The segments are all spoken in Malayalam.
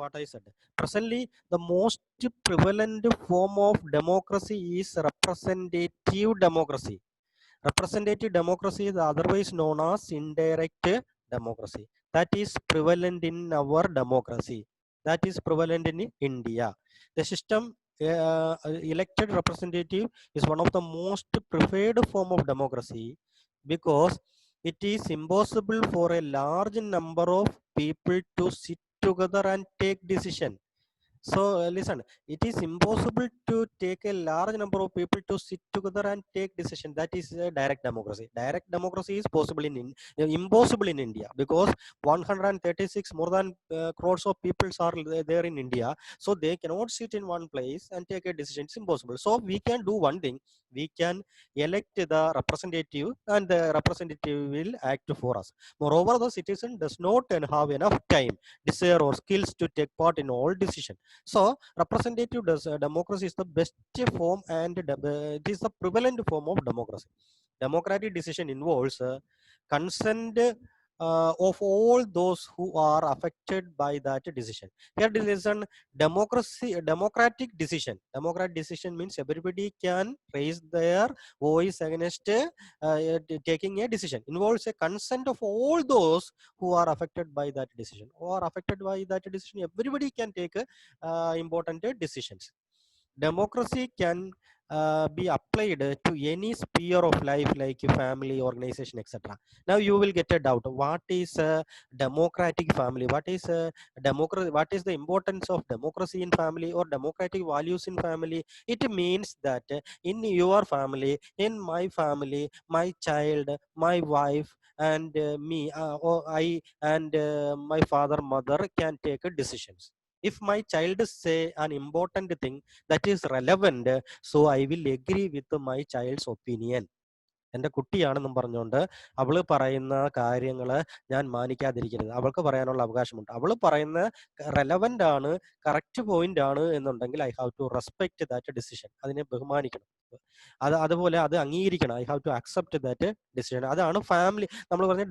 what I said. Presently, the most prevalent form of democracy is representative democracy. Representative democracy is otherwise known as indirect democracy. That is prevalent in our democracy. That is prevalent in India. The system elected representative is one of the most preferred form of democracy because it is impossible for a large number of people to sit together and take decision. So listen, it is impossible to take a large number of people to sit together and take decision. That is direct democracy. Direct democracy is possible impossible in India because 136 more than crores of people are there in India. So they cannot sit in one place and take a decision. It's impossible. So we can do one thing. We can elect the representative and the representative will act for us. Moreover, the citizen does not have enough time, desire or skills to take part in all decisions. So representative democracy is the best form and it is the prevalent form of democracy. Democratic decision involves consent of all those who are affected by that decision. Here decision, democratic decision. Democratic decision means everybody can raise their voice against taking a decision. Involves a consent of all those who are affected by that decision. Or affected by that decision, everybody can take important decisions. Democracy can be applied to any sphere of life like family, organization, etc. Now you will get a doubt. What is a democratic family? What is a democracy? What is the importance of democracy in family or democratic values in family? It means that in your family, in my family, my child, my wife, and me, or I, and my father, mother can take decisions. If my child say an important thing that is relevant, so I will agree with my child's opinion. എൻ്റെ കുട്ടിയാണെന്നും പറഞ്ഞുകൊണ്ട് അവൾ പറയുന്ന കാര്യങ്ങൾ ഞാൻ മാനിക്കാതിരിക്കരുത്. അവൾക്ക് പറയാനുള്ള അവകാശമുണ്ട്. അവൾ പറയുന്ന റെലവൻ്റ് ആണ്, കറക്റ്റ് പോയിന്റ് ആണ് എന്നുണ്ടെങ്കിൽ I have to respect that decision. അതിനെ ബഹുമാനിക്കണം. അതുപോലെ അത് അംഗീകരിക്കണം. I have to accept that decision. അതാണ് ഫാമിലി. നമ്മൾ പറഞ്ഞ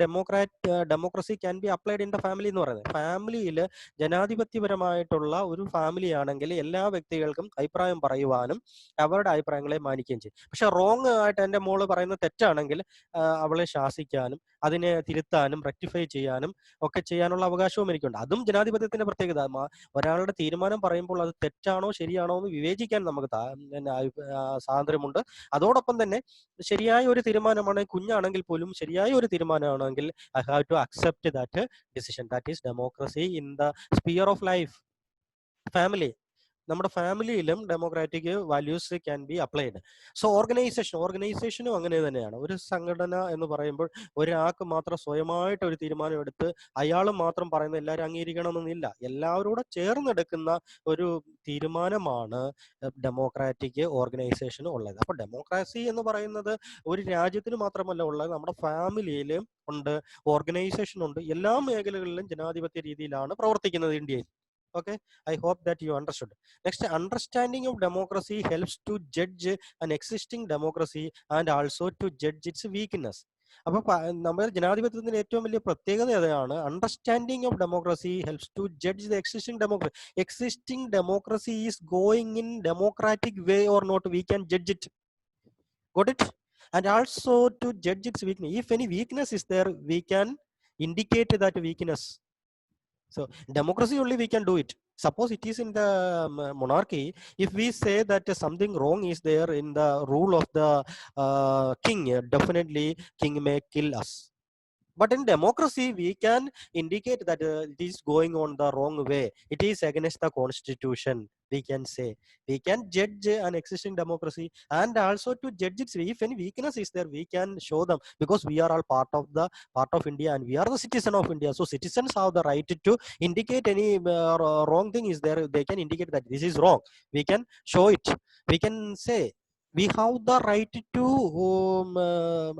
democracy can be applied in the family എന്ന് പറയുന്നത്. ഫാമിലിയിൽ ജനാധിപത്യപരമായിട്ടുള്ള ഒരു ഫാമിലി ആണെങ്കിൽ എല്ലാ വ്യക്തികൾക്കും അഭിപ്രായം പറയുവാനും അവരുടെ അഭിപ്രായങ്ങളെ മാനിക്കുകയും ചെയ്യും. പക്ഷെ റോങ് ആയിട്ട് എൻ്റെ മോള് പറയുന്നത് തെറ്റാണെങ്കിൽ അവളെ ശാസിക്കാനും അതിനെ തിരുത്താനും റെക്ടിഫൈ ചെയ്യാനും ഒക്കെ ചെയ്യാനുള്ള അവകാശവും എനിക്കുണ്ട്. അതും ജനാധിപത്യത്തിന്റെ പ്രത്യേകത. ഒരാളുടെ തീരുമാനം പറയുമ്പോൾ അത് തെറ്റാണോ ശരിയാണോ എന്ന് വിവേചിക്കാൻ നമുക്ക് സ്വാതന്ത്ര്യമുണ്ട്. അതോടൊപ്പം തന്നെ ശരിയായ ഒരു തീരുമാനമാണ്, കുഞ്ഞാണെങ്കിൽ പോലും ശരിയായ ഒരു തീരുമാനമാണെങ്കിൽ I have to accept that decision. That is democracy in the sphere of life. Family, നമ്മുടെ ഫാമിലിയിലും democratic values can be applied. So ഓർഗനൈസേഷനും അങ്ങനെ തന്നെയാണ്. ഒരു സംഘടന എന്ന് പറയുമ്പോൾ ഒരാൾക്ക് മാത്രം സ്വയമായിട്ട് ഒരു തീരുമാനം എടുത്ത് അയാൾ മാത്രം പറയുന്ന എല്ലാവരും അംഗീകരിക്കണമെന്നില്ല. എല്ലാവരോടും ചേർന്നെടുക്കുന്ന ഒരു തീരുമാനമാണ് ഡെമോക്രാറ്റിക് ഓർഗനൈസേഷനും ഉള്ളത്. അപ്പോൾ ഡെമോക്രാസി എന്ന് പറയുന്നത് ഒരു രാജ്യത്തിന് മാത്രമല്ല ഉള്ളത്, നമ്മുടെ ഫാമിലിയിലും ഉണ്ട്, ഓർഗനൈസേഷൻ ഉണ്ട്. എല്ലാ മേഖലകളിലും ജനാധിപത്യ രീതിയിലാണ് പ്രവർത്തിക്കുന്നത് ഇന്ത്യയിൽ. Okay, I hope that you understood. Next, understanding of democracy helps to judge an existing democracy and also to judge its weakness. അപ്പോൾ നമ്മുടെ ജനാധിപത്യത്തിന്റെ ഏറ്റവും വലിയ പ്രത്യേകത അതാണ്. Understanding of democracy helps to judge the existing democracy. Existing democracy is going in democratic way or not, we can judge it. Got it? And also to judge its weakness. If any weakness is there, we can indicate that weakness. So democracy only we can do it. Suppose it is in the monarchy, if we say that something wrong is there in the rule of the king, definitely king may kill us. But in democracy, we can indicate that it is going on the wrong way. It is against the constitution. We can say, we can judge an existing democracy and also to judge its, if any weakness is there, we can show them, because we are all part of India and we are the citizen of India. So citizens have the right to indicate any wrong thing is there. They can indicate that this is wrong. We can show it. We can say, we have the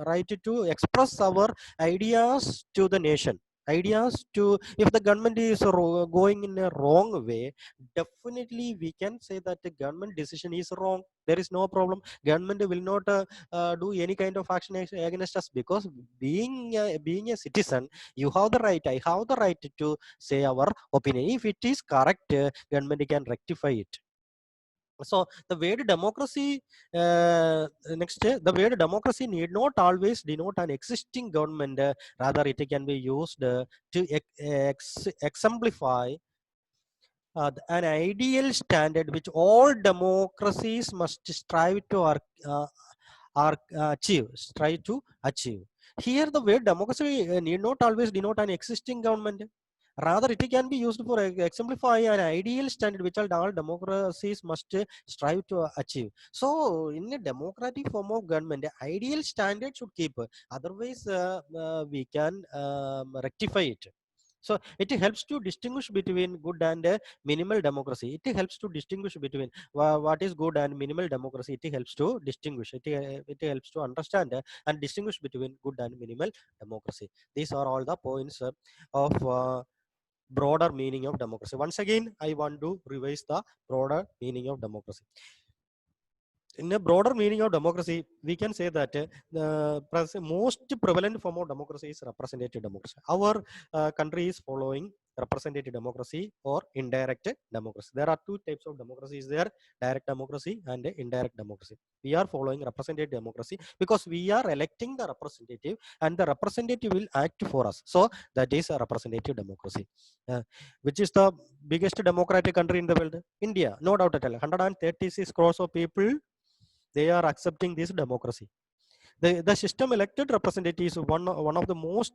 right to express our ideas to the nation. ideas to, if the government is going in a wrong way, definitely we can say that the government decision is wrong. There is no problem. Government will not do any kind of action against us, because being a citizen, you have the right, I have the right to say our opinion. If it is correct, government can rectify it. So the word democracy, next, the word democracy need not always denote an existing government. Rather, it can be used to exemplify an ideal standard which all democracies must strive to uh, strive to achieve. Here, the word democracy need not always denote an existing government. Rather, it can be used for exemplify an ideal standard which all democracies must strive to achieve. So, in a democratic form of government, ideal standard should keep. Otherwise, we can rectify it. So it helps to distinguish between good and minimal democracy. It helps to distinguish between what is good and minimal democracy. It helps to distinguish. It helps to understand and distinguish between good and minimal democracy. These are all the points of broader meaning of democracy. Once again, I want to revise the broader meaning of democracy. In a broader meaning of democracy, we can say that the most prevalent form of democracy is representative democracy. Our country is following representative democracy or indirect democracy. There are two types of democracies there: direct democracy and indirect democracy. We are following representative democracy because we are electing the representative, and the representative will act for us. So that is a representative democracy. Which is the biggest democratic country in the world? India, no doubt at all. 136 crores of people, they are accepting this democracy. The system elected representative is one of the most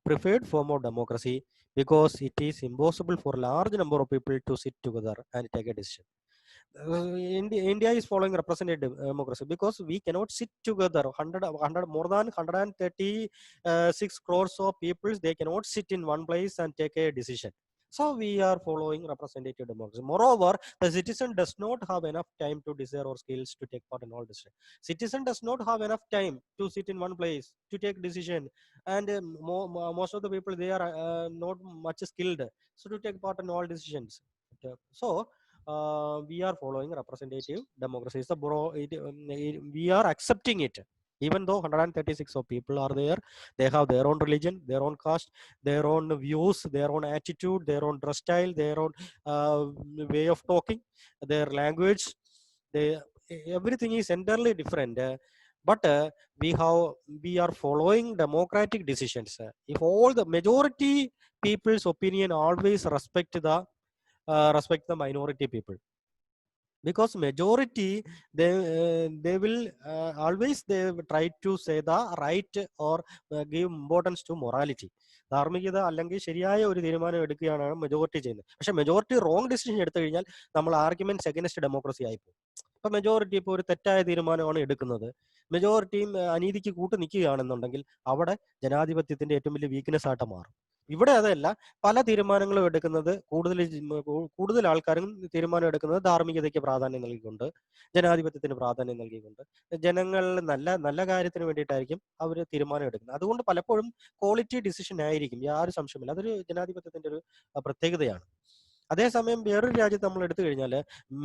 preferred form of democracy, because it is impossible for a large number of people to sit together and take a decision. India is following representative democracy because we cannot sit together. 100 more than 136 crores of people, they cannot sit in one place and take a decision. So we are following representative democracy. Moreover, the citizen does not have enough time to desire or skills to take part in all decisions. Citizen does not have enough time to sit in one place to take decision, and most of the people, they are not much skilled, so to take part in all decisions. So we are following representative democracy. It's we are accepting it. Even though 136 of people are there, they have their own religion, their own caste, their own views, their own attitude, their own dress style, their own way of talking, their language. They, everything is entirely different. But we are following democratic decisions. If all the majority people's opinion always respect the minority people, because majority, they will always they try to say the right or give importance to morality. ധാർമ്മികത അല്ലെങ്കിൽ ശരിയായ ഒരു തീരുമാനം എടുക്കുകയാണ് മെജോറിറ്റി ചെയ്യുന്നത്. പക്ഷെ മെജോറിറ്റി റോങ് ഡിസിഷൻ എടുത്തു കഴിഞ്ഞാൽ നമ്മൾ ആർഗ്യുമെന്റ്സ് അഗൈൻസ്റ്റ് ഡെമോക്രസി ആയിപ്പോകും. ഇപ്പൊ മെജോറിറ്റി ഇപ്പോൾ ഒരു തെറ്റായ തീരുമാനമാണ് എടുക്കുന്നത്, മെജോറിറ്റിയും അനീതിക്ക് കൂട്ടു നിൽക്കുകയാണെന്നുണ്ടെങ്കിൽ അവിടെ ജനാധിപത്യത്തിന്റെ ഏറ്റവും വലിയ വീക്ക്നെസ് ആയിട്ട് മാറും. ഇവിടെ അതല്ല, പല തീരുമാനങ്ങളും എടുക്കുന്നത്, കൂടുതൽ ആൾക്കാരും തീരുമാനം എടുക്കുന്നത് ധാർമ്മികതയ്ക്ക് പ്രാധാന്യം നൽകിക്കൊണ്ട്, ജനാധിപത്യത്തിന് പ്രാധാന്യം നൽകിക്കൊണ്ട്, ജനങ്ങൾ നല്ല നല്ല കാര്യത്തിന് വേണ്ടിയിട്ടായിരിക്കും അവർ തീരുമാനം എടുക്കുന്നത്. അതുകൊണ്ട് പലപ്പോഴും ക്വാളിറ്റി ഡിസിഷൻ ആയിരിക്കും, യാതൊരു സംശയമില്ല. അതൊരു ജനാധിപത്യത്തിന്റെ ഒരു പ്രത്യേകതയാണ്. അതേസമയം വേറൊരു രാജ്യത്ത് നമ്മൾ എടുത്തു കഴിഞ്ഞാൽ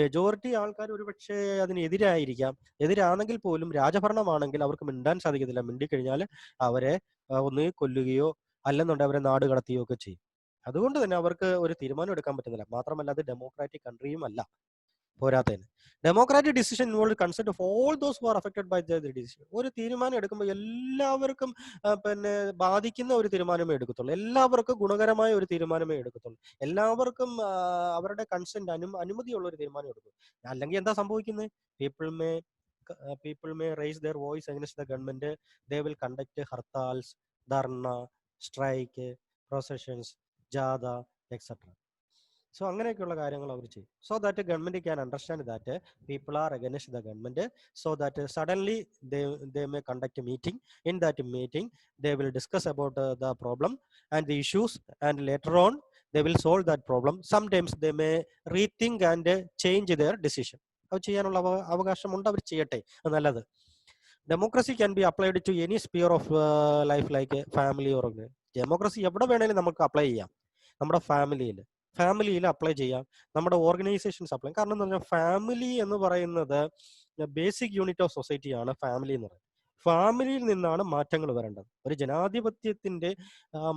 മെജോറിറ്റി ആൾക്കാർ ഒരു പക്ഷേ അതിനെതിരായിരിക്കാം. എതിരാണെങ്കിൽ പോലും രാജഭരണമാണെങ്കിൽ അവർക്ക് മിണ്ടാൻ സാധിക്കത്തില്ല. മിണ്ടിക്കഴിഞ്ഞാൽ അവരെ ഒന്ന് കൊല്ലുകയോ അല്ലെന്നുണ്ടെങ്കിൽ അവരെ നാട് കടത്തുകയോ ഒക്കെ ചെയ്യും. അതുകൊണ്ട് തന്നെ അവർക്ക് ഒരു തീരുമാനം എടുക്കാൻ പറ്റുന്നില്ല. മാത്രമല്ല, അത് ഡെമോക്രാറ്റിക് കൺട്രിയും അല്ല. പോരാത്തതിന് democratic decision involve consent of all those who are affected by the decision. ഒരു തീരുമാനം എടുക്കുമ്പോൾ എല്ലാവർക്കും പിന്നെ ബാധിക്കുന്ന ഒരു തീരുമാനമേ എടുക്കത്തുള്ളൂ, എല്ലാവർക്കും ഗുണകരമായ ഒരു തീരുമാനമേ എടുക്കത്തുള്ളൂ, എല്ലാവർക്കും അവരുടെ കൺസെന്റ് അനുമതിയുള്ള ഒരു തീരുമാനം എടുക്കും. അല്ലെങ്കിൽ എന്താ സംഭവിക്കുന്നത്? People may raise their voice against the government. They will conduct hartals, dharna, strike, processions, jatha, etcetera. So അങ്ങനെയൊക്കെയുള്ള കാര്യങ്ങൾ അവർ ചെയ്യും. So that government can understand that people are against the government. So that suddenly they may conduct a meeting. In that meeting, they will discuss about the problem and the issues, and later on they will solve that problem. Sometimes they may rethink and change their decision. അത് ചെയ്യാനുള്ള അവകാശമുണ്ട്, അവർ ചെയ്യട്ടെ, നല്ലത്. Democracy can be applied to any sphere of life, like family or democracy എവിടെ വേണേലും നമുക്ക് അപ്ലൈ ചെയ്യാം. നമ്മുടെ ഫാമിലിയിൽ അപ്ലൈ ചെയ്യാം, നമ്മുടെ ഓർഗനൈസേഷൻസ് അപ്ലൈ. കാരണം എന്ന് പറഞ്ഞാൽ ഫാമിലി എന്ന് പറയുന്നത് ബേസിക് യൂണിറ്റ് ഓഫ് സൊസൈറ്റിയാണ് ഫാമിലി എന്ന് പറയുന്നത്. ഫാമിലിയിൽ നിന്നാണ് മാറ്റങ്ങൾ വരേണ്ടത്. ഒരു ജനാധിപത്യത്തിന്റെ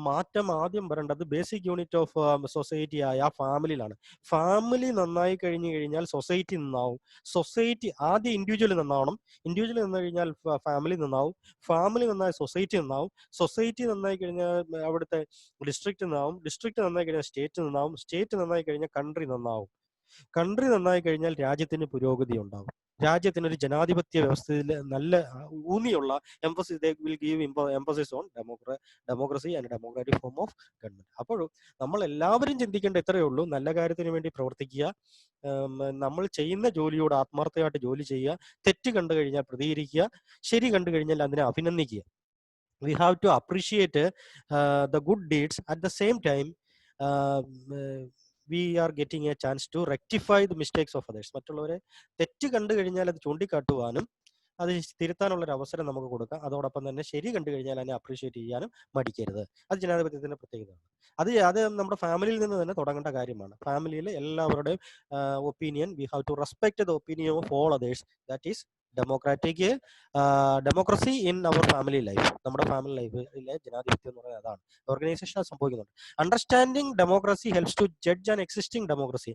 മാറ്റം ആദ്യം വരേണ്ടത് ബേസിക് യൂണിറ്റ് ഓഫ് സൊസൈറ്റി ആയ ഫാമിലിയിലാണ്. ഫാമിലി നന്നായി കഴിഞ്ഞു കഴിഞ്ഞാൽ സൊസൈറ്റി നന്നാവും. സൊസൈറ്റി ആദ്യം ഇൻഡിവിജ്വൽ നന്നാവണം. ഇൻഡിവിജ്വൽ നന്നു കഴിഞ്ഞാൽ ഫാമിലി നന്നാവും. ഫാമിലി നന്നായി സൊസൈറ്റി നന്നാവും. സൊസൈറ്റി നന്നായി കഴിഞ്ഞാൽ അവിടുത്തെ ഡിസ്ട്രിക്റ്റ് നന്നാവും. ഡിസ്ട്രിക്റ്റ് നന്നായി കഴിഞ്ഞാൽ സ്റ്റേറ്റ് നന്നാവും. സ്റ്റേറ്റ് നന്നായി കഴിഞ്ഞാൽ കൺട്രി നന്നാവും. കൺട്രി നന്നായി കഴിഞ്ഞാൽ രാജ്യത്തിന് പുരോഗതി ഉണ്ടാവും. രാജ്യത്തിനൊരു ജനാധിപത്യ വ്യവസ്ഥയിൽ നല്ല ഊന്നിയുള്ള emphasis they will give emphasis on democracy and democratic form of government. അപ്പോഴും നമ്മൾ എല്ലാവരും ചിന്തിക്കേണ്ട ഇത്രയേ ഉള്ളൂ, നല്ല കാര്യത്തിന് വേണ്ടി പ്രവർത്തിക്കുക, നമ്മൾ ചെയ്യുന്ന ജോലിയോട് ആത്മാർത്ഥമായിട്ട് ജോലി ചെയ്യുക, തെറ്റ് കണ്ടു കഴിഞ്ഞാൽ പ്രതികരിക്കുക, ശരി കണ്ടു കഴിഞ്ഞാൽ അതിനെ അഭിനന്ദിക്കുക. We have to appreciate the good deeds. At the same time, we are getting a chance to rectify the mistakes of others. മറ്റുള്ളവരെ തെറ്റ് കണ്ടു കഴിഞ്ഞാൽ അത് ചൂണ്ടിക്കാട്ടുവാനും അത് തിരുത്താനുള്ളൊരു അവസരം നമുക്ക് കൊടുക്കാം. അതോടൊപ്പം തന്നെ ശരി കണ്ടു കഴിഞ്ഞാൽ അതിനെ അപ്രീഷിയേറ്റ് ചെയ്യാനും മടിക്കരുത്. അത് ജനാധിപത്യത്തിന്റെ പ്രത്യേകതയാണ്. അത് നമ്മുടെ ഫാമിലിയിൽ നിന്ന് തന്നെ തുടങ്ങേണ്ട കാര്യമാണ്. ഫാമിലിയിൽ എല്ലാവരുടെയും opinion, we have to respect the opinion of all others. That is democracy in our family life. നമ്മുടെ ഫാമിലി ലൈഫിലെ ജനാധിപത്യം എന്ന് പറയുന്നത് അതാണ്. ഓർഗനൈസേഷൻ സംഭവിക്കുന്നുണ്ട്. Understanding democracy helps to judge an existing democracy.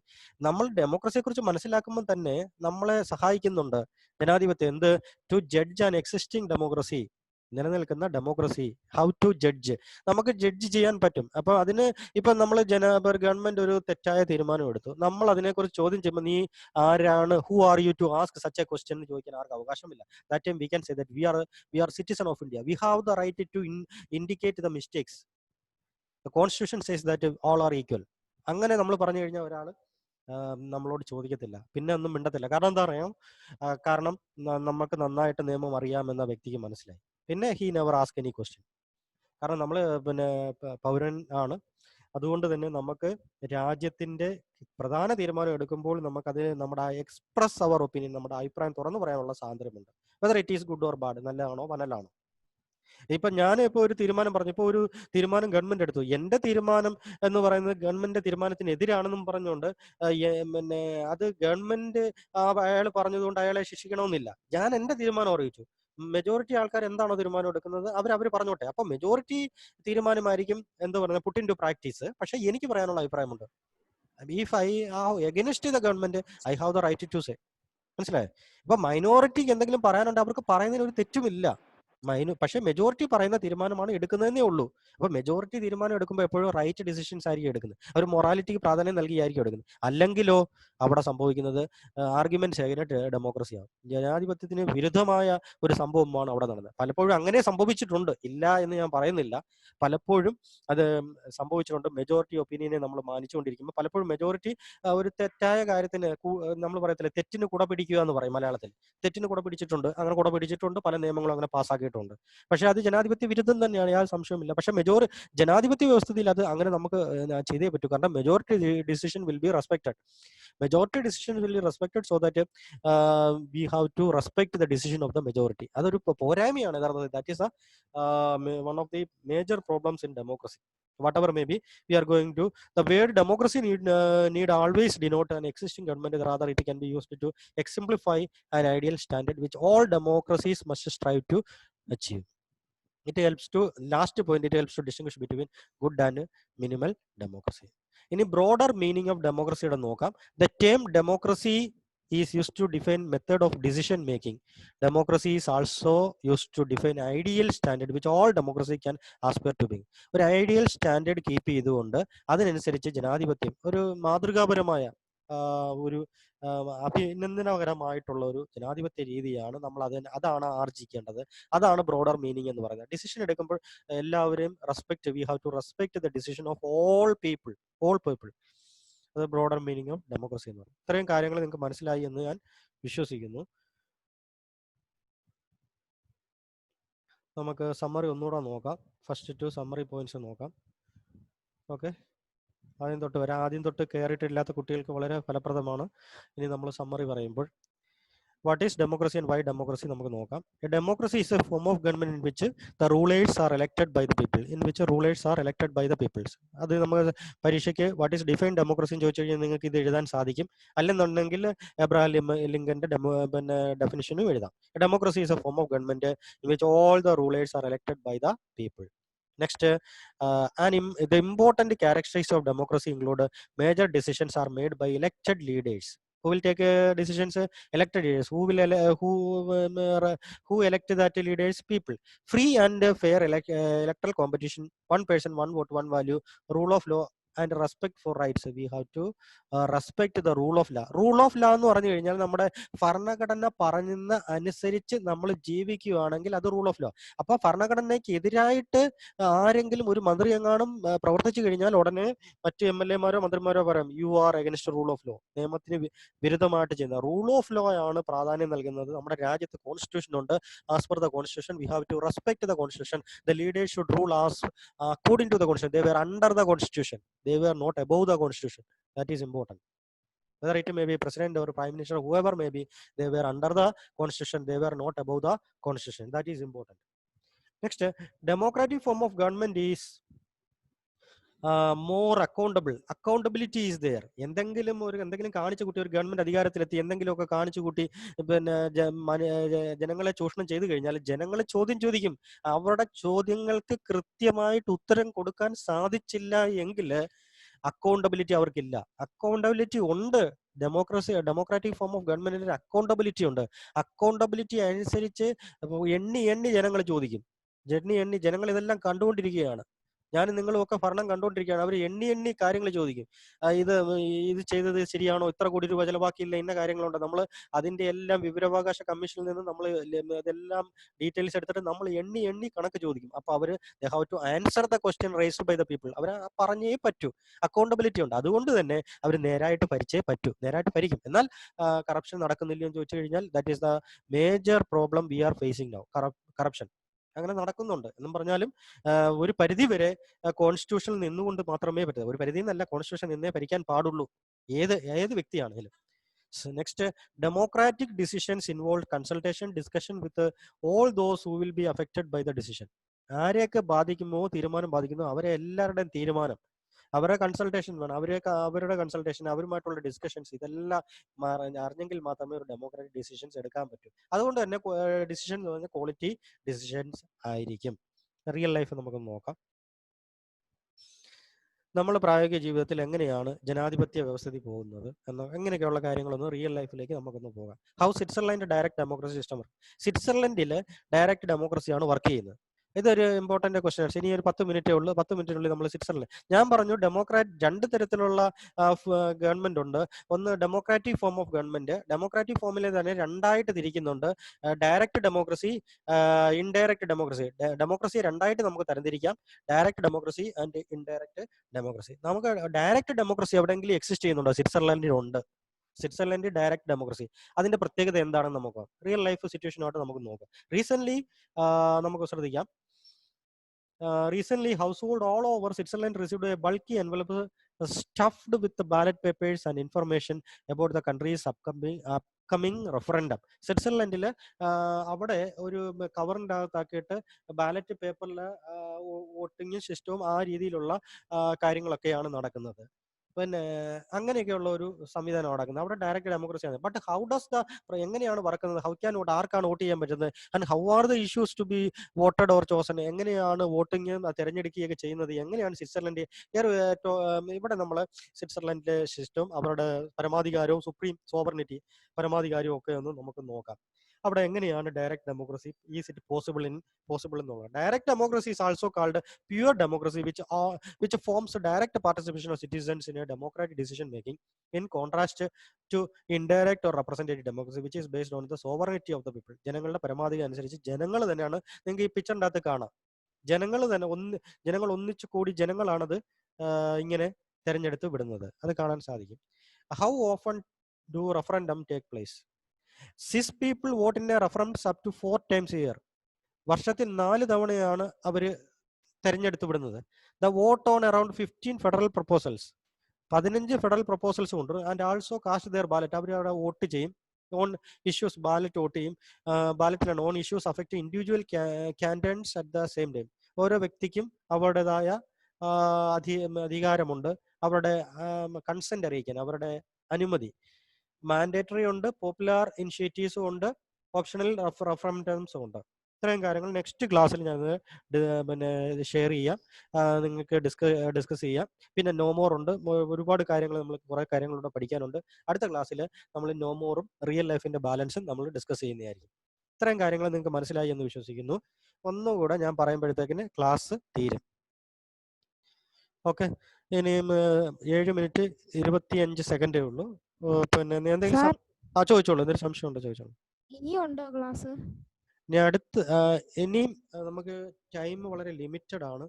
നമ്മൾ ഡെമോക്രസിയെ കുറിച്ച് മനസ്സിലാക്കുമ്പോൾ തന്നെ നമ്മളെ സഹായിക്കുന്നുണ്ട് ജനാധിപത്യം. എന്ത്? To judge an existing democracy, നിലനിൽക്കുന്ന ഡെമോക്രസി. ഹൗ ടു ജഡ്ജ്, നമുക്ക് ജഡ്ജ് ചെയ്യാൻ പറ്റും. അപ്പൊ അതിന് ഇപ്പൊ നമ്മൾ ഗവൺമെന്റ് ഒരു തെറ്റായ തീരുമാനം എടുത്തു, നമ്മൾ അതിനെക്കുറിച്ച് ചോദ്യം ചെയ്യുമ്പോൾ നീ ആരാണ്, who are you to ask such a question എന്ന് ചോദിക്കാൻ ആർക്ക് അവകാശമില്ല. That time we can say that we are citizen of India. We have the right to indicate the mistakes. The constitution says that all are equal. അങ്ങനെ നമ്മൾ പറഞ്ഞു കഴിഞ്ഞാൽ ഒരാൾ നമ്മളോട് ചോദിക്കത്തില്ല, പിന്നെ ഒന്നും മിണ്ടത്തില്ല. കാരണം എന്താ പറയാം, കാരണം നമുക്ക് നന്നായിട്ട് നിയമം അറിയാമെന്ന വ്യക്തിക്ക് മനസ്സിലായി. പിന്നെ he never ask any question. കാരണം നമ്മൾ പൗരൻ ആണ്. അതുകൊണ്ട് തന്നെ നമുക്ക് രാജ്യത്തിന്റെ പ്രധാന തീരുമാനം എടുക്കുമ്പോൾ നമുക്കത് നമ്മുടെ എക്സ്പ്രസ് അവർ ഒപ്പീനിയൻ, നമ്മുടെ അഭിപ്രായം തുറന്നു പറയാനുള്ള സ്വാതന്ത്ര്യമുണ്ട്. Whether it is good or bad, നല്ലതാണോ വനലാണോ. ഇപ്പൊ ഞാൻ ഇപ്പോൾ ഒരു തീരുമാനം പറഞ്ഞു, ഇപ്പോൾ ഒരു തീരുമാനം ഗവൺമെന്റ് എടുത്തു, എന്റെ തീരുമാനം എന്ന് പറയുന്നത് ഗവൺമെന്റ് തീരുമാനത്തിന് എതിരാണെന്നും പറഞ്ഞുകൊണ്ട് പിന്നെ അത് ഗവൺമെന്റ് അയാൾ പറഞ്ഞതുകൊണ്ട് അയാളെ ശിക്ഷിക്കണമെന്നില്ല. ഞാൻ എന്റെ തീരുമാനം അറിയിച്ചു. മെജോറിറ്റി ആൾക്കാർ എന്താണോ തീരുമാനം എടുക്കുന്നത് അവർ പറഞ്ഞോട്ടെ. അപ്പൊ മെജോറിറ്റി തീരുമാനമായിരിക്കും എന്ത് പറയുന്നത്, പുട്ട് ഇൻ ടു പ്രാക്ടീസ്. പക്ഷെ എനിക്ക് പറയാനുള്ള അഭിപ്രായമുണ്ട്. If I against the government, I have the right to say. മനസ്സിലായോ? ഇപ്പൊ മൈനോറിറ്റിക്ക് എന്തെങ്കിലും പറയാനുണ്ട്, അവർക്ക് പറയുന്നതിന് ഒരു തെറ്റുമില്ല. പക്ഷെ മെജോറിറ്റി പറയുന്ന തീരുമാനമാണ് എടുക്കുന്നതേ ഉള്ളൂ. അപ്പൊ മെജോറിറ്റി തീരുമാനം എടുക്കുമ്പോൾ എപ്പോഴും റൈറ്റ് ഡിസിഷൻസ് ആയിരിക്കും എടുക്കുന്നത്. അവർ മൊറാലിറ്റിക്ക് പ്രാധാന്യം നൽകിയായിരിക്കും എടുക്കുന്നത്. അല്ലെങ്കിലോ അവിടെ സംഭവിക്കുന്നത് ആർഗ്യുമെന്റ്സ് ആയിട്ട് ഡെമോക്രസി ആവും. ജനാധിപത്യത്തിന് വിരുദ്ധമായ ഒരു സംഭവമാണ് അവിടെ നടന്നത്. പലപ്പോഴും അങ്ങനെ സംഭവിച്ചിട്ടുണ്ട്, ഇല്ല എന്ന് ഞാൻ പറയുന്നില്ല. പലപ്പോഴും അത് സംഭവിച്ചിട്ടുണ്ട്. മെജോറിറ്റി ഒപ്പീനിയനെ നമ്മൾ മാനിച്ചുകൊണ്ടിരിക്കുമ്പോൾ പലപ്പോഴും മെജോറിറ്റി ഒരു തെറ്റായ കാര്യത്തിന്, നമ്മൾ പറയത്തില്ല തെറ്റിന് കുട പിടിക്കുക എന്ന് പറയും മലയാളത്തിൽ, തെറ്റിന് കുട പിടിച്ചിട്ടുണ്ട്. അങ്ങനെ കുട പിടിച്ചിട്ടുണ്ട്, പല നിയമങ്ങളും അങ്ങനെ പാസ്സാക്കിയിട്ടുണ്ട്. പക്ഷെ അത് ജനാധിപത്യ വിരുദ്ധം തന്നെയാണ്, യാതൊരു സംശയമില്ല. പക്ഷെ ജനാധിപത്യ വ്യവസ്ഥയിൽ അത് അങ്ങനെ നമുക്ക് ചെയ്തേ പറ്റൂ. കാരണം majority decision will be respected. Majority decision will be respected, so that we have to respect the decision of the majority. അതൊരു പോരായ്മയാണ് യഥാർത്ഥത്തിൽ. That is one of the major problems in democracy. Whatever may be, we are going to, the word democracy need always denote an existing government. Rather, it can be used to exemplify an ideal standard which all democracies must strive to achieve. It helps to, last point, it helps to distinguish between good and minimal democracy. In a broader meaning of democracy, the term democracy is used to define method of decision making. Democracy is also used to define ideal standard which all democracy can aspire to be. ഒരു ഐഡിയൽ സ്റ്റാൻഡേർഡ് കീപ്പ് ചെയ്തുകൊണ്ട് അതിനനുസരിച്ച് ജനാധിപത്യം ഒരു മാതൃകാപരമായ ഒരു അഭിനന്ദനകരമായിട്ടുള്ള ഒരു ജനാധിപത്യ രീതിയാണ് നമ്മൾ അതാണ് ആർജിക്കേണ്ടത്. അതാണ് ബ്രോഡർ മീനിങ് എന്ന് പറയുന്നത്. ഡിസിഷൻ എടുക്കുമ്പോൾ എല്ലാവരെയും respect, we have to respect the decision of all people. അത് ബ്രോഡർ മീനിങ് ഓഫ് ഡെമോക്രസി എന്ന് പറയും. ഇത്രയും കാര്യങ്ങൾ നിങ്ങൾക്ക് മനസ്സിലായി എന്ന് ഞാൻ വിശ്വസിക്കുന്നു. നമുക്ക് സമ്മറി ഒന്നുകൂടെ നോക്കാം. ഫസ്റ്റ് ടു സമ്മറി പോയിന്റ്സ് നോക്കാം. ഓക്കെ, ആദ്യം തൊട്ട് കയറിയിട്ടില്ലാത്ത കുട്ടികൾക്ക് വളരെ ഫലപ്രദമാണ്. ഇനി നമ്മൾ സമ്മറി പറയുമ്പോൾ What is democracy and why democracy? നമുക്ക് നോക്കാം. A democracy is a form of government in which the rulers are elected by the people. In which rulers are elected by the peoples. അത് നമ്മൾ പരീക്ഷയ്ക്ക് വാട്ട് ഈസ് ഡിഫൈൻ ഡെമോക്രസി എന്ന് ചോദിച്ചു കഴിഞ്ഞാൽ നിങ്ങൾക്ക് ഇത് എഴുതാൻ സാധിക്കും. അല്ലെന്നുണ്ടെങ്കിൽ എബ്രഹാം ലിങ്കന്റെ പിന്നെ ഡെഫിനിഷനും എഴുതാം. Democracy is a form of government in which all the rulers are elected by the people. Next, the important characteristics of democracy include major decisions are made by elected leaders. Who will take decisions? Elected leaders. Who elect that leaders? People. Free and fair electoral competition. One person, one vote, one value. Rule of law and respect for rights. We have to respect the rule of law. Rule of law എന്ന് പറഞ്ഞു കഴിഞ്ഞാൽ നമ്മുടെ ഭരണഘടന പറയുന്ന അനുസരിച്ച് നമ്മൾ ജീവിക്കുകയാണെങ്കിൽ അത് റൂൾ ഓഫ് ലോ. അപ്പൊ ഭരണഘടനയ്ക്ക് എതിരായിട്ട് ആരെങ്കിലും ഒരു മന്ത്രി എങ്ങാനും പ്രവർത്തിച്ചു കഴിഞ്ഞാൽ ഉടനെ മറ്റ് MLA-മാരോ മന്ത്രിമാരോ പറയാം you are against rule of law. നിയമത്തിന് വിരുദ്ധമായിട്ട് ചെയ്യുന്ന റൂൾ ഓഫ് ലോ ആണ് പ്രാധാന്യം നൽകുന്നത്. നമ്മുടെ രാജ്യത്ത് കോൺസ്റ്റിറ്റ്യൂഷൻ ഉണ്ട്. As per the constitution we have to respect the constitution. The leaders should rule as according to the constitution. They were under the constitution. They were not above the constitution. That is important. Whether it may be president or prime minister, whoever may be, they were under the constitution. They were not above the constitution. That is important. Next, democratic form of government is more accountable. Accountability is there. എന്തെങ്കിലും കാണിച്ചു കൂട്ടി ഒരു ഗവൺമെന്റ് അധികാരത്തിലെത്തി എന്തെങ്കിലുമൊക്കെ കാണിച്ചു കൂട്ടി പിന്നെ ജനങ്ങളെ ചൂഷണം ചെയ്തു കഴിഞ്ഞാൽ ജനങ്ങൾ ചോദ്യം ചോദിക്കും. അവരുടെ ചോദ്യങ്ങൾക്ക് കൃത്യമായിട്ട് ഉത്തരം കൊടുക്കാൻ സാധിച്ചില്ല എങ്കിൽ അക്കൗണ്ടബിലിറ്റി അവർക്കില്ല. അക്കൗണ്ടബിലിറ്റി ഉണ്ട്. ഡെമോക്രാറ്റിക് ഫോം ഓഫ് ഗവൺമെന്റിന് അക്കൗണ്ടബിലിറ്റി ഉണ്ട്. അക്കൗണ്ടബിലിറ്റി അനുസരിച്ച് എണ്ണി ജനങ്ങൾ ചോദിക്കും. ജനങ്ങൾ ഇതെല്ലാം കണ്ടുകൊണ്ടിരിക്കുകയാണ്. ഞാനും നിങ്ങളും ഒക്കെ ഭരണം കണ്ടുകൊണ്ടിരിക്കുകയാണ്. അവർ എണ്ണി കാര്യങ്ങൾ ചോദിക്കും. ഇത് ചെയ്തത് ശരിയാണോ, ഇത്ര കോടി രൂപ ചെലവാക്കിയില്ല, ഇന്ന കാര്യങ്ങളുണ്ട്. നമ്മൾ അതിന്റെ എല്ലാം വിവരാവകാശ കമ്മീഷനിൽ നിന്ന് നമ്മൾ അതെല്ലാം ഡീറ്റെയിൽസ് എടുത്തിട്ട് നമ്മൾ എണ്ണി കണക്ക് ചോദിക്കും. അപ്പൊ അവര് they have to answer the question raised by the people. അവർ പറഞ്ഞേ പറ്റൂ. അക്കൗണ്ടബിലിറ്റി ഉണ്ട്. അതുകൊണ്ട് തന്നെ അവർ നേരായിട്ട് ഭരിച്ചേ പറ്റൂ. നേരായിട്ട് ഭരിക്കും. എന്നാൽ കറപ്ഷൻ നടക്കുന്നില്ല എന്ന് ചോദിച്ചു കഴിഞ്ഞാൽ that is the major problem V are facing now. Corruption അങ്ങനെ നടക്കുന്നുണ്ട് എന്നും പറഞ്ഞാലും ഒരു പരിധി വരെ കോൺസ്റ്റിറ്റ്യൂഷനിൽ നിന്നുകൊണ്ട് മാത്രമേ പറ്റൂ. ഒരു പരിധി എന്നല്ല, കോൺസ്റ്റിറ്റ്യൂഷൻ നിന്നേ ഭരിക്കാൻ പാടുള്ളൂ ഏത് വ്യക്തിയാണെങ്കിലും. Next, democratic decisions involve consultation discussion with all those who will be affected by the decision. ആരെയൊക്കെ ബാധിക്കുമോ തീരുമാനം ബാധിക്കുന്നു അവരെ എല്ലാവരുടെയും തീരുമാനം, അവരുടെ കൺസൾട്ടേഷൻ വേണം. അവരുടെ കൺസൾട്ടേഷൻ, അവരുമായിട്ടുള്ള ഡിസ്കഷൻസ് ഇതെല്ലാം അറിഞ്ഞെങ്കിൽ മാത്രമേ ഒരു ഡെമോക്രാറ്റിക് ഡിസിഷൻസ് എടുക്കാൻ പറ്റൂ. അതുകൊണ്ട് തന്നെ ഡിസിഷൻ എന്ന് പറഞ്ഞാൽ ക്വാളിറ്റി ഡിസിഷൻസ് ആയിരിക്കും. റിയൽ ലൈഫ് നമുക്ക് നോക്കാം. നമ്മൾ പ്രായോഗിക ജീവിതത്തിൽ എങ്ങനെയാണ് ജനാധിപത്യ വ്യവസ്ഥയിൽ പോകുന്നത് എങ്ങനെയൊക്കെയുള്ള കാര്യങ്ങളൊന്നും റിയൽ ലൈഫിലേക്ക് നമുക്കൊന്ന് പോകാം. How Switzerland direct democracy system work. സ്വിറ്റ്സർലൻഡിൽ ഡയറക്റ്റ് ഡെമോക്രസിയാണ് വർക്ക് ചെയ്യുന്നത്. ഇതൊരു ഇമ്പോർട്ടന്റ് ക്വസ്റ്റ്യൻ ആണ്. ഇനി ഒരു 10 മിനിറ്റേ ഉള്ളൂ. 10 മിനിറ്റിനുള്ളിൽ നമ്മൾ സ്വിറ്റ്സർലൻഡ്. ഞാൻ പറഞ്ഞു രണ്ട് തരത്തിലുള്ള ഗവൺമെന്റ് ഉണ്ട്. ഒന്ന് democratic form of government. Democratic ഫോമിലെ തന്നെ രണ്ടായിട്ട് തിരിക്കുന്നുണ്ട്. Direct democracy, indirect democracy. Democracy രണ്ടായിട്ട് നമുക്ക് തരംതിരിക്കാം. Direct democracy and indirect democracy. നമുക്ക് ഡയറക്റ്റ് ഡെമോക്രസി എവിടെയെങ്കിലും എക്സിസ്റ്റ് ചെയ്യുന്നുണ്ടോ? സ്വിറ്റ്സർലൻഡിലുണ്ട്. Switzerland direct democracy. അതിന്റെ പ്രത്യേകത എന്താണെന്ന് നമുക്ക് റിയൽ ലൈഫ് സിറ്റുവേഷനായിട്ട് നമുക്ക് നോക്കാം. റീസെന്റ് നമുക്ക് ശ്രദ്ധിക്കാം. Recently, household all over Switzerland received a bulky envelope stuffed with the ballot papers and information about the country's upcoming referendum. സ്വിറ്റ്സർലൻഡിൽ അവിടെ ഒരു കവറിൻ്റെ അകത്താക്കിയിട്ട് ബാലറ്റ് പേപ്പറിൽ വോട്ടിംഗ് സിസ്റ്റവും ആ രീതിയിലുള്ള കാര്യങ്ങളൊക്കെയാണ് നടക്കുന്നത്. പിന്നെ അങ്ങനെയൊക്കെയുള്ള ഒരു സംവിധാനം നടക്കുന്നത്. അവിടെ ഡയറക്റ്റ് ഡെമോക്രസിയാണ്. ബട്ട് ഹൗ ഡസ് എങ്ങനെയാണ് വർക്കുന്നത്? ഹൗ ക്യാൻ വോട്ട്, ആർക്കാണ് വോട്ട് ചെയ്യാൻ പറ്റുന്നത്? And how are the issues to be voted or chosen? എങ്ങനെയാണ് വോട്ടിംഗ് തിരഞ്ഞെടുക്കുകയൊക്കെ ചെയ്യുന്നത്? എങ്ങനെയാണ് സ്വിറ്റ്സർലൻഡ് ഇവിടെ നമ്മൾ സ്വിറ്റ്സർലൻഡിലെ സിസ്റ്റവും അവരുടെ പരമാധികാരവും സോവറിനിറ്റി പരമാധികാരവും ഒക്കെ ഒന്ന് നമുക്ക് നോക്കാം. അവിടെ എങ്ങനെയാണ് direct democracy is it possible എന്നുള്ളത്. Direct democracy is also called pure democracy which forms a direct participation of citizens in a democratic decision making, in contrast to indirect or representative democracy which is based on the sovereignty of the people. ജനങ്ങളുടെ പരമാധികാരം അനുസരിച്ച് ജനങ്ങൾ തന്നെയാണ്. നിങ്ങൾക്ക് ഈ പിക്ചറിൻ്റെ അകത്ത് കാണാം. ജനങ്ങൾ ഒന്നിച്ചു കൂടി ജനങ്ങളാണത് ഇങ്ങനെ തെരഞ്ഞെടുത്ത് വിടുന്നത്. അത് കാണാൻ സാധിക്കും. How often do referendum take place? Swiss people vote in a referendum up to 4 times a year. വർഷത്തിൽ 4 തവണയാണ് അവര് തെരഞ്ഞെടുത്ത് വിടുന്നത്. The vote on around 15 federal proposals. 15 federal proposals ഉണ്ട്. And also cast their ballot. അവർ അവിടെ വോട്ട് ചെയ്യും. ഓൺ ഇഷ്യൂസ് ബാലറ്റ് വോട്ട് ചെയ്യും. ബാലറ്റിലാണ് on issues affect individual candidates at the same time. ഓരോ വ്യക്തിക്കും അവരുടേതായ അധികാരമുണ്ട്, അവരുടെ കൺസെന്റ് അറിയിക്കാൻ, അവരുടെ അനുമതി. മാൻഡേറ്ററി ഉണ്ട്, പോപ്പുലർ ഇനിഷ്യേറ്റീവ്സും ഉണ്ട്, ഓപ്ഷണൽ റഫറൻഡംസും ഉണ്ട്. ഇത്രയും കാര്യങ്ങൾ നെക്സ്റ്റ് ക്ലാസ്സിൽ ഞാൻ പിന്നെ ഷെയർ ചെയ്യാം, നിങ്ങൾക്ക് ഡിസ്കസ് ചെയ്യാം. പിന്നെ നോമോർ ഉണ്ട്, ഒരുപാട് കാര്യങ്ങൾ, നമ്മൾ കുറേ കാര്യങ്ങളുണ്ട് പഠിക്കാനുണ്ട്. അടുത്ത ക്ലാസ്സിൽ നമ്മൾ നോമോറും റിയൽ ലൈഫിന്റെ ബാലൻസും നമ്മൾ ഡിസ്കസ് ചെയ്യുന്നതായിരിക്കും. ഇത്രയും കാര്യങ്ങൾ നിങ്ങൾക്ക് മനസ്സിലായി എന്ന് വിശ്വസിക്കുന്നു. ഒന്നുകൂടെ ഞാൻ പറയുമ്പോഴത്തേക്കിന് ക്ലാസ് തീരും. ഓക്കെ, ഇനിയും 7 മിനിറ്റ് 25 സെക്കൻഡേ ഉള്ളൂ. പിന്നെ എന്തെങ്കിലും ചോദിച്ചോളൂ, എന്തെങ്കിലും സംശയം ഉണ്ടോ ചോദിച്ചോളൂ. ഇനിയുണ്ടോ ക്ലാസ്? ഇനി അടുത്ത് ഇനിയും നമുക്ക് ടൈം വളരെ ലിമിറ്റഡ് ആണ്.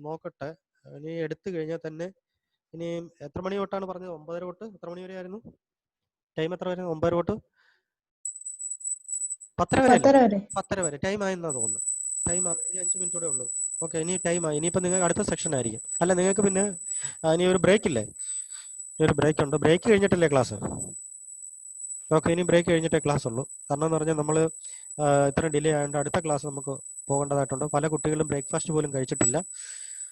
നോക്കട്ടെ, ഇനി എടുത്തു കഴിഞ്ഞാൽ തന്നെ ഇനിയും എത്ര മണി തൊട്ടാണ് പറഞ്ഞത്? 9:30 തൊട്ട് എത്ര മണി വരെ ആയിരുന്നു ടൈം? എത്ര വരെ? 9:30 തൊട്ട് 10:30 വരെ അല്ലേ? 10:30 വരെ ടൈം ആയെന്നാ തോന്നുന്നു. ടൈം 5 മിനിറ്റ് കൂടെ ഉള്ളൂ. ഓക്കെ, ഇനി ടൈം ആയി. ഇനിയിപ്പോൾ നിങ്ങൾക്ക് അടുത്ത സെക്ഷൻ ആയിരിക്കും. അല്ല, നിങ്ങൾക്ക് പിന്നെ ഇനി ഒരു ബ്രേക്ക് ഇല്ലേ? ഒരു ബ്രേക്ക് ഉണ്ട്. ബ്രേക്ക് കഴിഞ്ഞിട്ടല്ലേ ക്ലാസ്? ഓക്കെ, ഇനി ബ്രേക്ക് കഴിഞ്ഞിട്ടേ ക്ലാസ് ഉള്ളൂ. കാരണം എന്ന് പറഞ്ഞാൽ നമ്മൾ ഇത്ര ഡിലേ ആയതുകൊണ്ട് അടുത്ത ക്ലാസ് നമുക്ക് പോകേണ്ടതായിട്ടുണ്ട്. പല കുട്ടികളും ബ്രേക്ക്ഫാസ്റ്റ് പോലും കഴിച്ചിട്ടില്ല.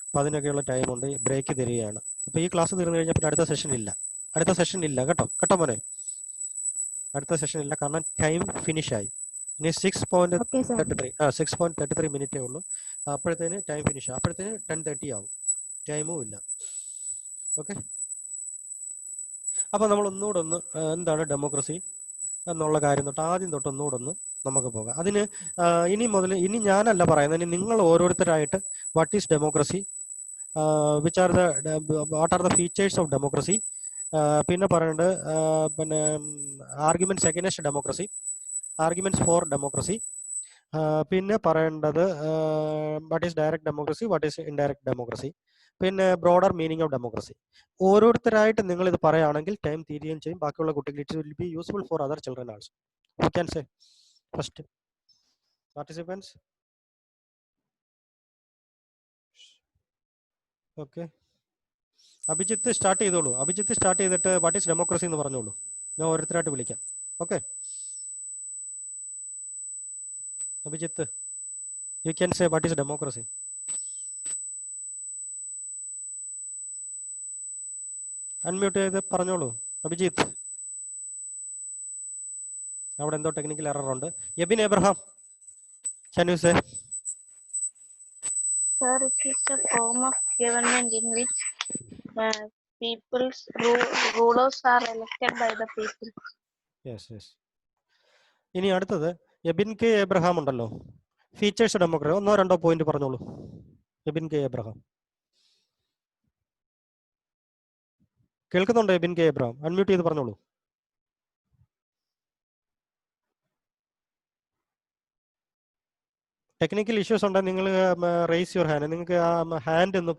അപ്പോൾ അതിനൊക്കെയുള്ള ടൈമുണ്ട്. ബ്രേക്ക് തരികയാണ്. അപ്പോൾ ഈ ക്ലാസ് തീർന്നു കഴിഞ്ഞാൽ പിന്നെ അടുത്ത സെഷൻ ഇല്ല. അടുത്ത സെഷൻ ഇല്ല കേട്ടോ മോനെ. അടുത്ത സെഷൻ ഇല്ല, കാരണം ടൈം ഫിനിഷായി. ഇനി 6.33 മിനിറ്റേ ഉള്ളൂ. അപ്പോഴത്തേന് ടൈം ഫിനിഷ്. അപ്പോഴത്തേന് 10:30 ആവും. ടൈമും ഇല്ല. ഓക്കെ, അപ്പോൾ നമ്മൾ ഒന്നുകൂടെ എന്താണ് ഡെമോക്രസി എന്നുള്ള കാര്യം തൊട്ട് ആദ്യം തൊട്ട് ഒന്നുകൂടെ നമുക്ക് പോകാം. അതിന് ഇനി ഞാനല്ല പറയുന്നത്, ഇനി നിങ്ങൾ ഓരോരുത്തരായിട്ട് what is democracy, what are the features of democracy, പിന്നെ പറയേണ്ടത് പിന്നെ arguments against democracy, arguments for democracy, പിന്നെ പറയേണ്ടത് what is direct democracy, what is indirect democracy, പിന്നെ ബ്രോഡർ മീനിങ് ഓഫ് ഡെമോക്രസി. ഓരോരുത്തരായിട്ട് നിങ്ങൾ ഇത് പറയുകയാണെങ്കിൽ ടൈം തീരുകയും ചെയ്യും. ബാക്കിയുള്ള കുട്ടികൾ it will be useful for other children also. You can say first participants. Okay, Abhijith start ചെയ്തോളൂ. അഭിജിത്ത് സ്റ്റാർട്ട് ചെയ്തിട്ട് വാട്ട് ഈസ് ഡെമോക്രസി എന്ന് പറഞ്ഞോളൂ. ഞാൻ ഓരോരുത്തരായിട്ട് വിളിക്കാം. Okay, Abhijith, you can say what is democracy. Unmute ചെയ്ത് പറഞ്ഞോളൂ അഭിജിത്ത്. അവിടെ എന്തോ ടെക്നിക്കൽ എറർ ഉണ്ട്. Ebin Abraham, can you say? Sir, it is a form of government in which rulers are elected by the people. Yes, yes. ഇനി അടുത്തത് എബിൻ കെ എബ്രഹാം ഉണ്ടല്ലോ, ഫീച്ചേഴ്സ് ഡെമോക്രസി. 1-2 പോയിന്റ് പറഞ്ഞോളൂ എബിൻ കെ എബ്രഹാം. കേൾക്കുന്നുണ്ടോ എബിൻ കെ എബ്രഹാം? അൺമ്യൂട്ട് ചെയ്ത് പറഞ്ഞോളൂ. ടെക്നിക്കൽ ഇഷ്യൂസ് ഉണ്ടെങ്കിൽ നിങ്ങൾ റേസ് യുവർ ഹാൻഡ്. നിങ്ങൾക്ക് ആ ഹാൻഡ് ഒന്ന്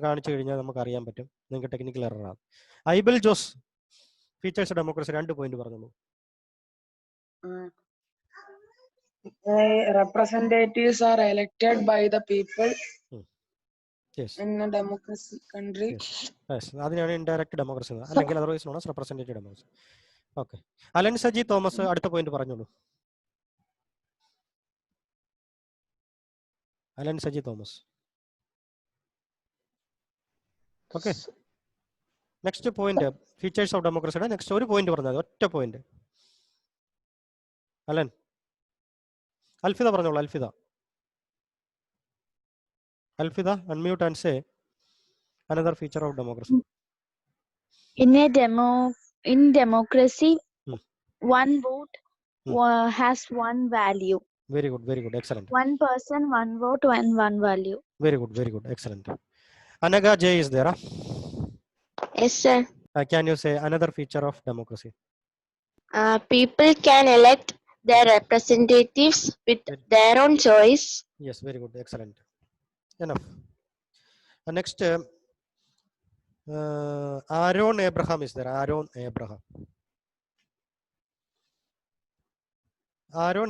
കാണിച്ചു കഴിഞ്ഞാൽ നമുക്ക് അറിയാൻ പറ്റും നിങ്ങൾക്ക് ടെക്നിക്കൽ എററാണ്. Abel Jose, features democracy 2 point പറഞ്ഞോളൂ. Representatives are elected by the people in a democracy country. അതിനാണ് ഇൻഡയറക്റ്റ് ഡെമോക്രസി, അല്ലെങ്കിൽ otherwise known as representative democracy. Okay, Alan Saji Thomas അടുത്ത പോയിന്റ് പറഞ്ഞോളൂ. Alan Saji Thomas. Okay, next point features of ഡെമോക്രസിയുടെ നെക്സ്റ്റ് ഒരു പോയിന്റ് പറഞ്ഞത്, ഒറ്റ പോയിന്റ്. അലൻ. അൽഫിദ പറഞ്ഞോളൂ. Alfida unmute and say another feature of democracy. In democracy, one vote has one value. Very good, excellent. One person, one vote, one value. Very good, excellent. Anaga J is there? Yes, sir. Can you say another feature of democracy? People can elect their representatives with their own choice. Yes, very good, excellent. Enough. Next, Aaron Abraham is there. Aaron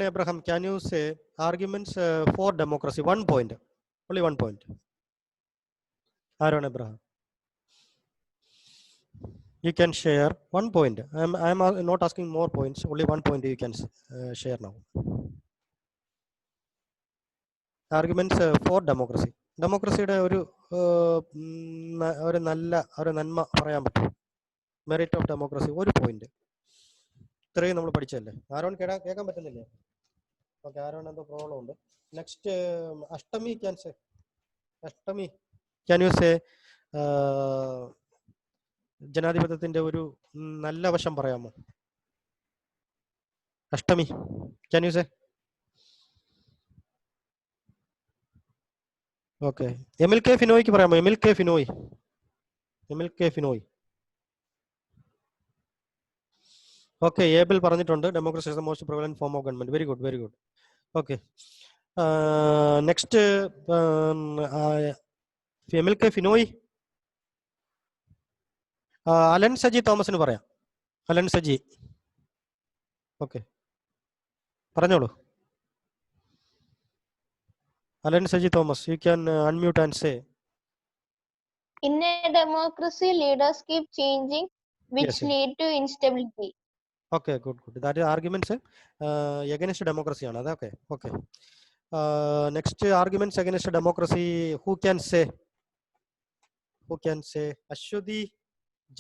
Abraham, can you say arguments for democracy? 1 point, only 1 point. Aaron Abraham. You can share 1 point. I'm not asking more points. Only 1 point you can share now. Arguments for democracy. ഡെമോക്രസിയുടെ ഒരു നന്മ പറയാൻ പറ്റും. Merit of democracy 1 point. ഇത്രയും നമ്മൾ പഠിച്ചല്ലേ. ആരോൺ കേൾക്കാൻ പറ്റുന്നില്ലേ? ഓക്കെ, ആരോൺ എന്തോ പ്രോബ്ലം ഉണ്ട്. Next Ashtami can say. Ashtami can you say ജനാധിപത്യത്തിന്റെ ഒരു നല്ല വശം പറയാമോ? Ashtami can you say? Okay, Emil K ഫിനോയ്ക്ക് പറയാമോ? എമിൽ കെ ഫിനോയ്. ഓക്കെ, ഏബിൾ പറഞ്ഞിട്ടുണ്ട് democracy is the most prevalent form of government. Very good. Okay, next Emil K Finoy. Alan Saji തോമസിന് പറയാം. അലൻ സജി, ഓക്കെ, പറഞ്ഞോളൂ. Alan Saji Thomas, you can unmute and say. In a democracy, leaders keep changing, which Yes. lead to instability. Okay, good. That is arguments against democracy. Okay. Next arguments against democracy. Who can say? Ashwati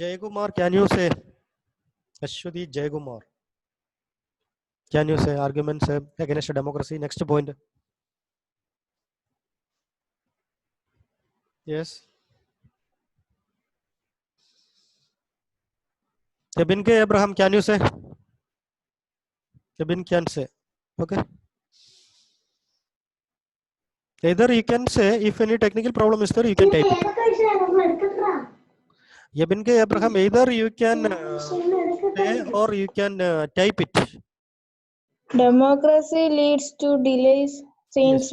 Jayagumar, can you say? Ashwati Jayagumar, can you say arguments against democracy? Next point. Yes. Kevin K. Abraham, can you say? Kevin can say. Okay. Either you can say, if any technical problem is there, you can type it. Yabin K. Abraham, either you can say or you can type it. Democracy leads to delays since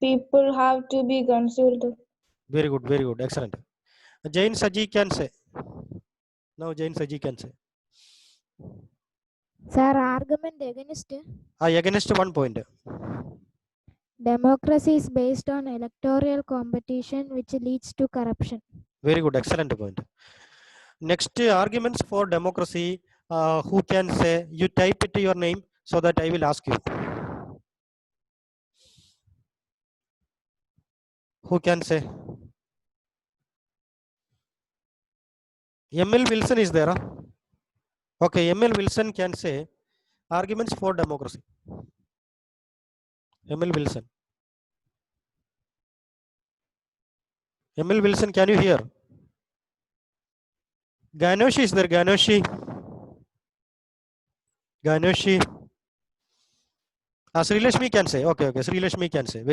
people have to be consulted. Very good. Excellent. Jain Saji can say. Now Jain Saji can say. Sir, argument against Against 1 point. democracy is based on electoral competition, which leads to corruption. Very good. Excellent point. Next arguments for democracy. Who can say? You type it your name so that I will ask you. Who can say? ML Wilson is there. Okay, ML Wilson can say arguments for democracy. ML Wilson. ML Wilson, can you hear? Ganoshi is there. Ganoshi. Sri Lakshmi can say. Okay. Sri Lakshmi can say.